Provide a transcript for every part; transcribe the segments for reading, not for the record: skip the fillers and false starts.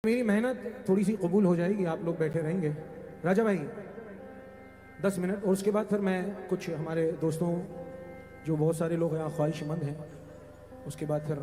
मेरी मेहनत थोड़ी सी कबूल हो जाएगी, आप लोग बैठे रहेंगे। राजा भाई 10 मिनट, और उसके बाद फिर मैं कुछ हमारे दोस्तों जो बहुत सारे लोग यहाँ ख्वाहिशमंद हैं, उसके बाद फिर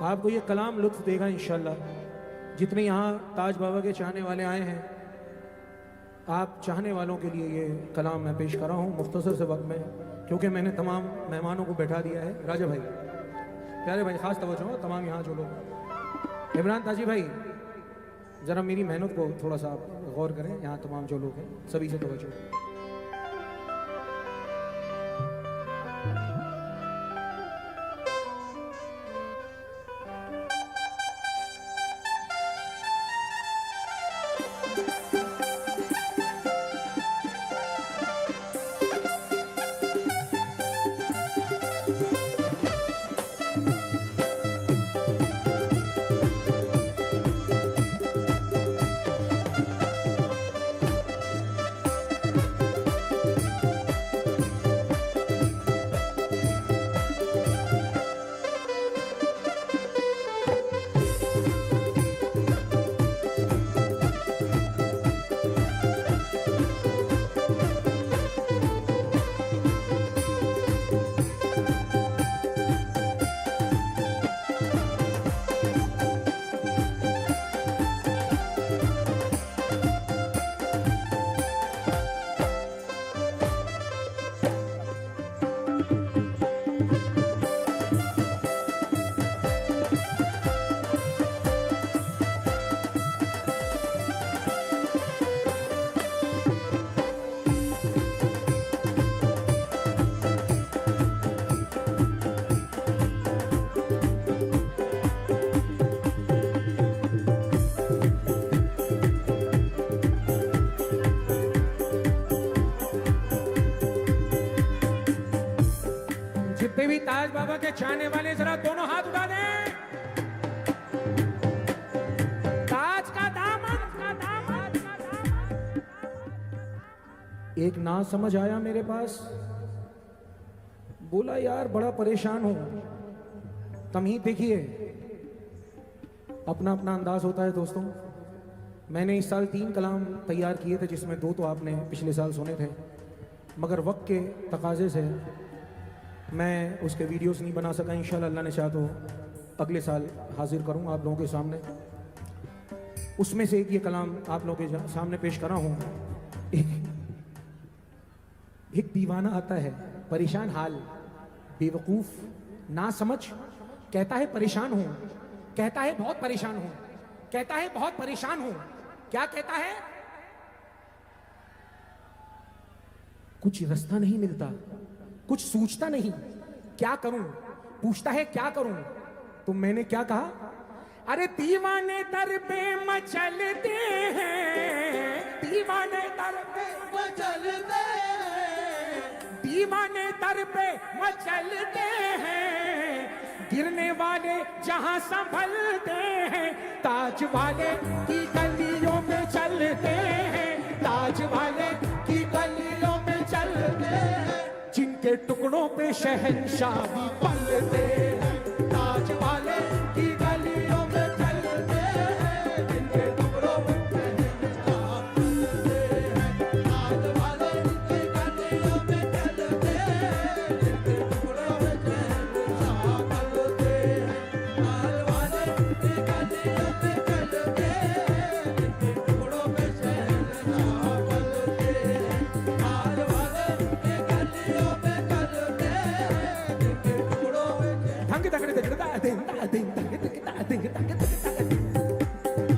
आपको ये कलाम लुत्फ देगा इंशाल्लाह। जितने यहाँ ताज बाबा के चाहने वाले आए हैं, आप चाहने वालों के लिए ये कलाम मैं पेश कर रहा हूँ मुख्तसर से वक्त में, क्योंकि मैंने तमाम मेहमानों को बैठा दिया है। राजा भाई, प्यारे भाई, ख़ास तवज्जो हो, तमाम यहाँ जो लोग, इमरान ताजी भाई, ज़रा मेरी मेहनत को थोड़ा सा आप गौर करें। यहाँ तमाम जो लोग हैं सभी से तवज्जो। जितने भी ताज बाबा के चाहने वाले जरा दोनों हाथ उठा दें। ताज का दामन, एक ना समझ आया मेरे पास, बोला यार बड़ा परेशान हूं। तमीज़ देखिए, अपना अपना अंदाज होता है दोस्तों। मैंने इस साल 3 कलाम तैयार किए थे, जिसमें 2 तो आपने पिछले साल सुने थे, मगर वक्त के तकाजे से मैं उसके वीडियोस नहीं बना सका। इंशाल्लाह अल्लाह ने चाहा तो अगले साल हाजिर करूँ आप लोगों के सामने। उसमें से एक ये कलाम आप लोगों के सामने पेश कर रहा हूँ। एक दीवाना आता है, परेशान हाल, बेवकूफ़, ना समझ, कहता है परेशान हूँ, कहता है बहुत परेशान हूँ, कहता है बहुत परेशान हूँ। क्या कहता है? कुछ रास्ता नहीं मिलता, कुछ सूझता नहीं, क्या करूं? पूछता है क्या करूं? तो मैंने क्या कहा? अरे दीवाने दर पे मचलते हैं, दीवाने दर पे मचलते हैं, दीवाने दर पे मचलते हैं, गिरने वाले जहां संभलते हैं, ताज वाले की गलियों में चलते हैं, ताज वाले की गलियों में चलते हैं, जिनके टुकड़ों पे शहंशाह भी पलते हैं, ताज वाले की गलियों में चलते हैं, जिनके टुकड़ों पे शहंशाह पलते हैं, ताज वाले की गलियों में चलते हैं, जिनके टुकड़ों पे शहंशाह पलते हैं, ताज वाले की गलियों में चलते हैं, जिनके टुकड़ों पे शहंशाह पलते हैं, ताज वाले की गलियों में चलते हैं, जिनके टुकड़ों पे दिंग दगड़ दिंग दा दिंग दा दिंग दगड़ दिंग दा दिंग दगड़ दिंग दा।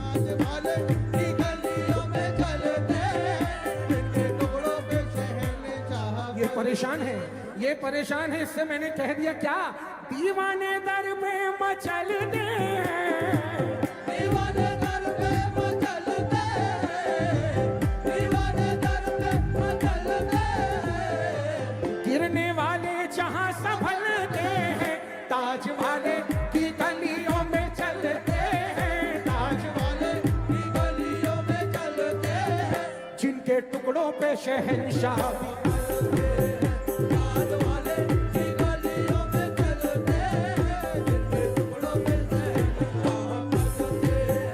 आज वाले की गलियों में चलते जिनके टुकड़ों पे शहंशाह। ये परेशान है, इससे मैंने कह दिया क्या, दीवाने दर पे मचल दे, दीवाने दर पे मचल दे, दीवाने दर पे मचल दे, गिरने वाले जहां संभल दे हैं, ताज वाले की गलियों में चलते हैं, ताज वाले की गलियों में चलते हैं, जिनके टुकड़ों पे शहंशाह। ताज वाले की गलियों में चलते हैं, जिनके टुकड़ों पे शहंशाह चलते हैं।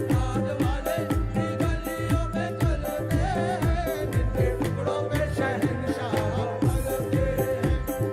ताज वाले की गलियों में चलते हैं, जिनके टुकड़ों पे शहंशाह चलते हैं।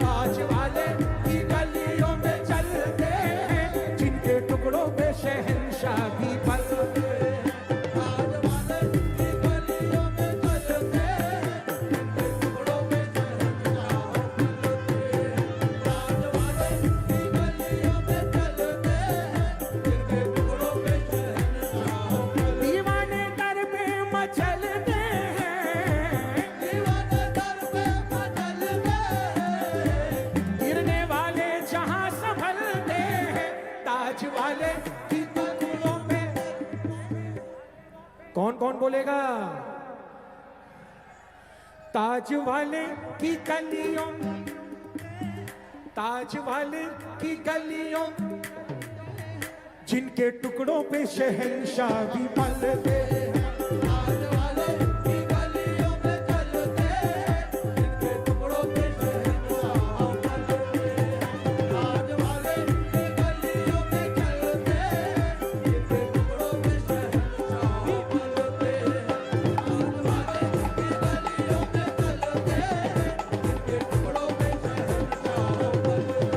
ताज वाले की गलियों में चलते हैं, जिनके टुकड़ों पे शहंशाह भी पलते हैं। ताज वाले की गलियों में चलते हैं, जिनके टुकड़ों पे शहंशाह चलते हैं। ताज वाले की गलियों में चलते हैं, जिनके टुकड़ों पे शहंशाह दीवाने दर पे मचल दे हैं, दीवाने दर पे मचल दे, गिरने वाले जहां संभलते हैं, ताज वाले की टुकड़ों पे। कौन कौन बोलेगा, ताज वाले की गलियों, ताज वाले की गलियों, जिनके टुकड़ों पे शहंशाह भी पलते हैं। ताज वाले की गलियों में चलते हैं, जिनके टुकड़ों पे शहंशाह चलते हैं। ताज वाले की गलियों में चलते हैं, जिनके टुकड़ों पे शहंशाह चलते हैं। ताज वाले की गलियों में चलते हैं, जिनके टुकड़ों पे शहंशाह चलते हैं।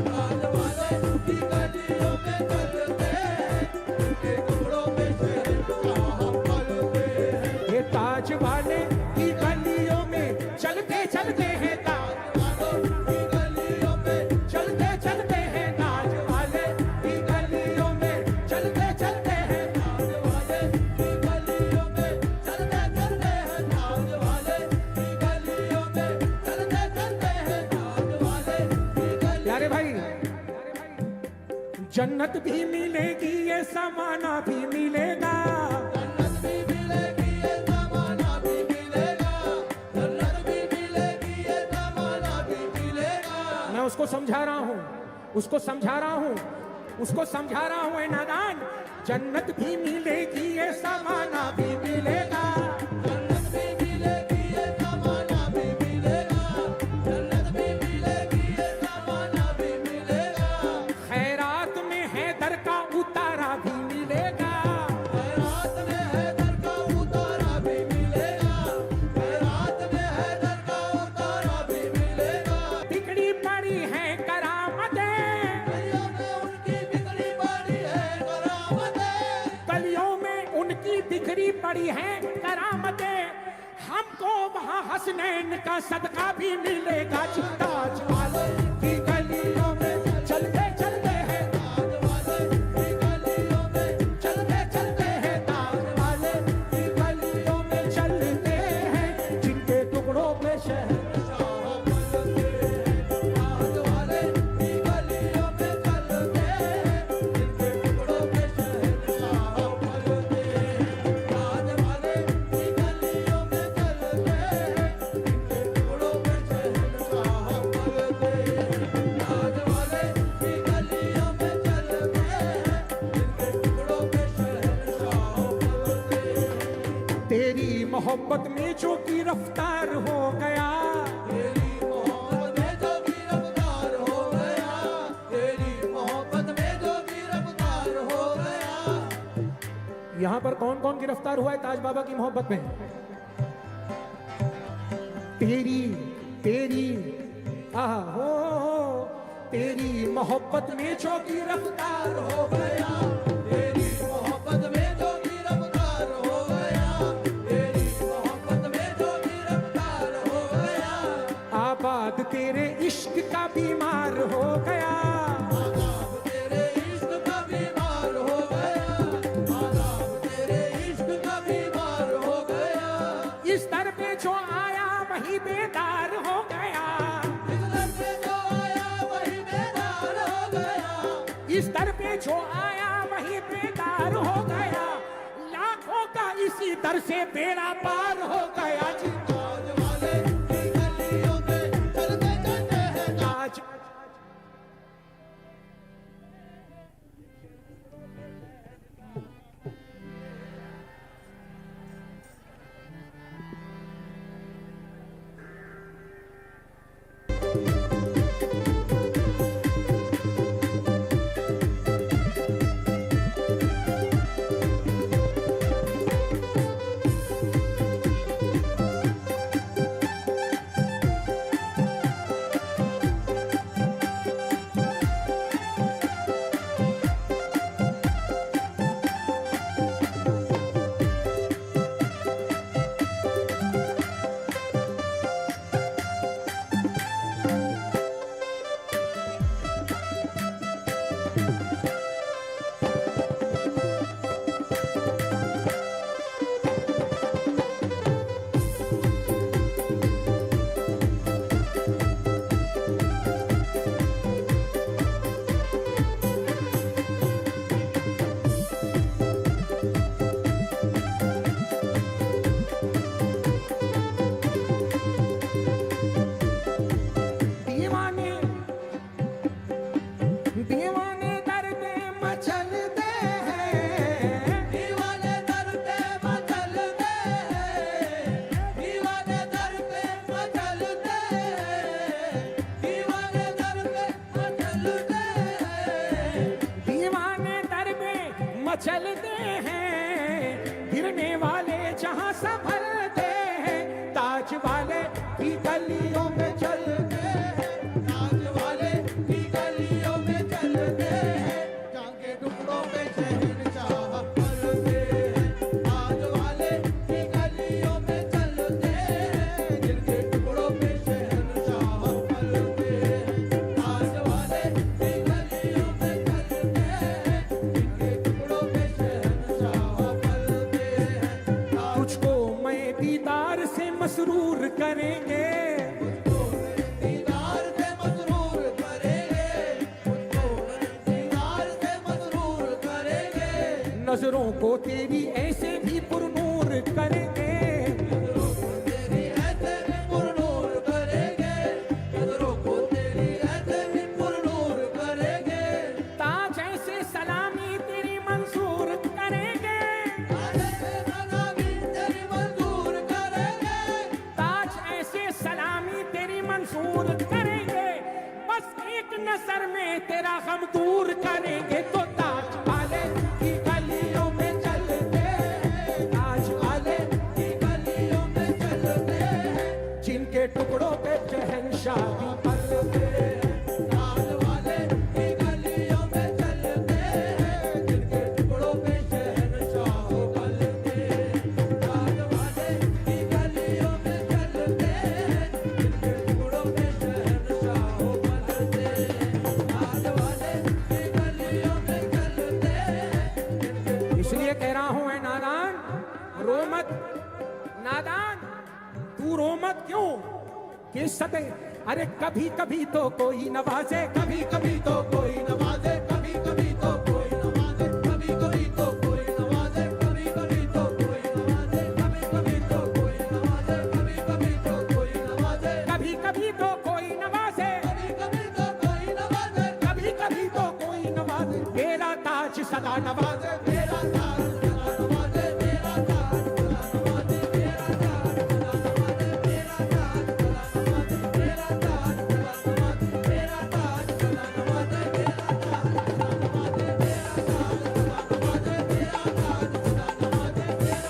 ताज वाले की गलियों में चलते हैं, जिनके टुकड़ों पे शहंशाह चलते हैं। ये ताज वाले की गलियों में चलते चलते हैं, ताज वालों की गलियों में चलते चलते हैं, ताज वाले की गलियों में चलते चलते हैं। ताज वाले की गलियों में चलते चलते हैं, ताज वाले की गलियों में चलते चलते हैं, ताज वाले की गलियों प्यारे भाई, जन्नत भी मिलेगी, ये समाना भी मिलेगा, जन्नत भी मिलेगी, ये ज़माना भी मिलेगा, जन्नत भी मिलेगी, ये ज़माना भी मिलेगा। मैं उसको समझा रहा हूँ, उसको समझा रहा हूँ, उसको समझा रहा हूँ, ए नादान, जन्नत भी मिलेगी, ये समाना भी मिलेगा, जन्नत भी मिलेगी, ये ज़माना भी मिलेगा, जन्नत भी मिलेगी, ये ज़माना भी मिलेगा। खैरात में हैदर का उतारा भी मिलेगा, खैरात में हैदर का उतारा भी मिलेगा, खैरात में हैदर का उतारा भी मिलेगा। बिगड़ी पड़ी है करामतें, गलियों में उनकी बिगड़ी पड़ी है करामतें, गलियों में उनकी बिखरी पड़ी है करामतें, हमको वहाँ हसनैन का सदका भी मिलेगा। ताज वाले की गलियों में चलते चलते हैं, ताज वाले की गलियों में चलते चलते हैं, ताज वाले की गलियों में चलते हैं, जिनके टुकड़ों पे शहंशाह। चलते हैं। ताज वाले की गलियों में चलते हैं, जिनके टुकड़ों पे शहंशाह चलते हैं। ताज वाले की गलियों में चलते हैं, जिनके टुकड़ों पे शहंशाह चलते हैं। ताज वाले की गलियों में चलते हैं, जिनके टुकड़ों पे शहंशाह चलते हैं। तेरी मोहब्बत में जो की रफ्तार हो गया, तेरी मोहब्बत में जो भी रफ्तार हो गया, तेरी मोहब्बत में जो भी रफ्तार हो गया। यहाँ पर कौन कौन गिरफ्तार हुआ है ताज बाबा की मोहब्बत में? तेरी तेरी आहा हो, तेरी मोहब्बत में जो गिरफ्तार हो गया, तेरी मोहब्बत में जो भी रफ्तार हो गया, तेरी मोहब्बत में जो भी रफ्तार हो गया। आबाद तेरे इश्क का बीमार हो गया, इस दर पे जो आया वही बेकार हो गया, लाखों का इसी दर से बेड़ा पार हो गया जी। ताज वाले की गलियों में चलते जाते हैं ताज दीवाने दीवाने दर्द मचलते हैं, दीवाने दर पे मचलते हैं, दीवाने दर पे मचलते हैं, दीवाने दर पे मचलते हैं, दीवाने दर में मचलते हैं, गिरने वाले जहां संभलते हैं, ताज वाले की गलियों में चलते हैं ताज वाले की गलियों में चलते हैं, जाके टुकड़ों पे शहंशाह पलते हैं, ताज वाले की गलियों में चलते हैं, जिनके टुकड़ों पे शहंशाह पलते हैं, ताज वाले की गलियों में चलते हैं, जिनके टुकड़ों पे शहंशाह पलते हैं, तुझको मैं दीदार से मसरूर करेंगे, दीदार से मसरूर करेंगे, उसको दीदार से मसरूर करेंगे, नजरों को तेरी ऐसे भी पुरनूर करेंगे, नजरों को तेरी ऐसे भी पुरनूर करेंगे, नजरों को तेरी ऐसे भी पुरनूर करेंगे, ताज ऐसे सलामी तेरी मंजूर करेंगे, आगे से सलामी तेरी मंजूर करेंगे, ताज ऐसे सलामी तेरी मंजूर करेंगे, बस एक नजर में तेरा गम दूर करेंगे, तो ताज वाले की गलियों में चलते हैं, ताज वाले की गलियों में चलते हैं, जिनके टुकड़ों पे शहंशाही पलते हैं, ताज वाले की गलियों में चलते हैं, जिनके टुकड़ों पे शहंशाह पलते हैं, ताज वाले की गलियों में चलते हैं, जिनके टुकड़ों पे शहंशाह पलते हैं, ताज वाले की गलियों में चलते हैं, इसलिए कह रहा हूं है नादान, रो मत नादान, तू रो मत क्यों कि सते, अरे कभी कभी तो कोई नवाजे, कभी कभी तो कोई नवाजे, कभी कभी तो कोई नवाजे, कभी कभी तो कोई नवाजे, कभी कभी तो कोई नवाजे, कभी कभी तो कोई नवाजे, कभी कभी तो कोई नवाजे, कभी कभी तो कोई नवाजे, कभी कभी तो कोई नवाजे, कभी कभी तो कोई नवाजे, तेरा ताज सदा नवाजे, मेरा ताज सदा नवाजे, मेरा ताज सदा नवाजे, मेरा ताज सदा नवाजे, मेरा ताज सदा नवाजे, मेरा ताज सदा नवाजे, मेरा ताज सदा नवाजे, मेरा ताज सदा नवाजे, मेरा ताज सदा नवाजे,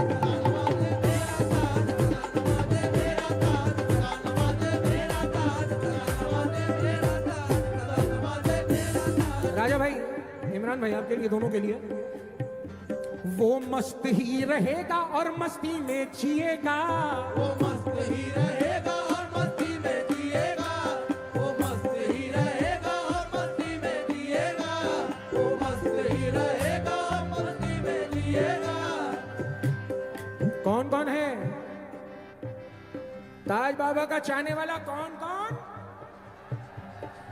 मेरा ताज सदा नवाजे, मेरा ताज सदा नवाजे, मेरा ताज सदा नवाजे, मेरा ताज सदा नवाजे, मेरा ताज सदा नवाजे, मेरा ताज सदा नवाजे, मेरा ताज सदा नवाजे, मेरा ताज। राजा भाई, इमरान भाई, आपके लिए, दोनों के लिए, वो मस्त ही रहेगा और मस्ती में जिएगा, वो मस्त ही रहेगा और मस्ती में जिएगा, वो मस्त ही रहेगा और मस्ती में जिएगा, वो मस्त ही रहेगा और मस्ती में जिएगा। कौन कौन है ताज बाबा का चाहने वाला, कौन कौन?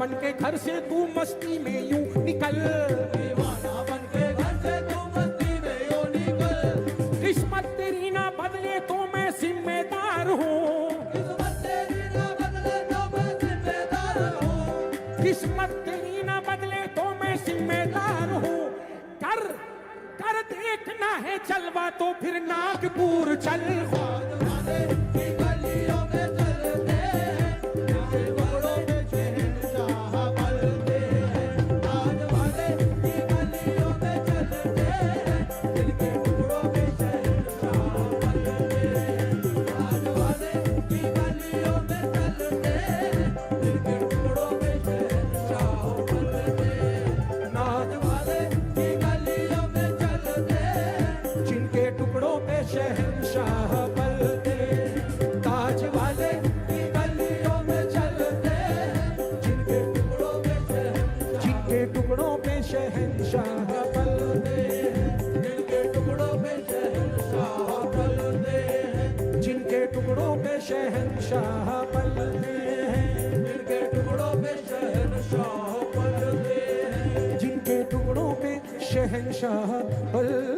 बन के घर से तू मस्ती में यूं निकल, दीवाना बन के घर से तू मस्ती में यूं निकल। किस्मत तेरी ना बदले तो मैं जिम्मेदार हूँ, किस्मत तेरी ना बदले तो मैं जिम्मेदार हूँ। किस्मत तेरी ना बदले तो मैं जिम्मेदार हूँ। कर कर देखना है चलवा तो फिर नागपुर चल। आज वाले की गलियों में चलते हैं, जिनके टुकड़ों पे शहंशाह पलते हैं। आज वाले की गलियों में चलते हैं, जिनके टुकड़ों पे शहंशाह पलते हैं। आज वाले की गलियों में चलते हैं, जिनके टुकड़ों पे शहंशाह पलते हैं। नाच वाले की गलियों में चलते हैं, जिनके टुकड़ों पे शहंशाह पलते, ताज वाले की गलियों में चलते हैं, जिनके टुकड़ों पे शहंशाह जिनके टुकड़ों पे शहंशाह पलते, जिनके टुकड़ों पे शहंशाह पलते हैं। जिनके टुकड़ों पे शहंशाह पलते हैं, जिनके टुकड़ों पे शहंशाह पलते हैं। जिनके टुकड़ों पे शहंशाह पलते।